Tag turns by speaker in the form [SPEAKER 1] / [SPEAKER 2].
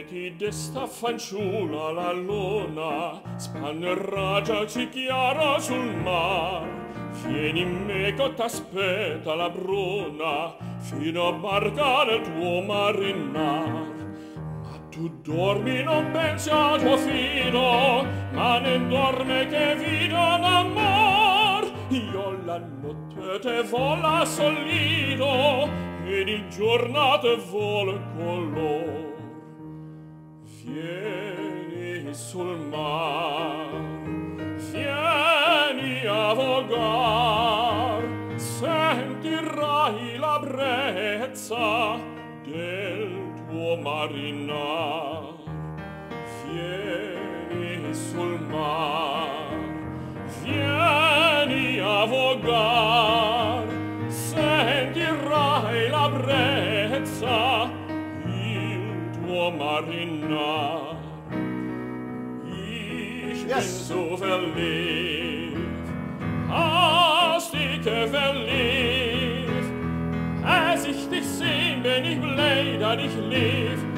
[SPEAKER 1] ti desta fanciulla la luna, spannerragiaci chiara sul mar. Vieni meco t'aspetta la bruna, fino a barca del tuo marinar. Ma tu dormi, non pensi a tuo fido, ma ne dorme che vita d'amor. Io la notte te vola solido, ed il giorno te vuole color. Vieni sul mar, vieni a vogar, sentirai la brezza del tuo marinar. Vieni sul mar, vieni a vogar, sentirai la brezza il tuo marinar. Ich bin so verliebt, hast dich verliebt, als ich dich seh, bin ich blei, dass ich leb.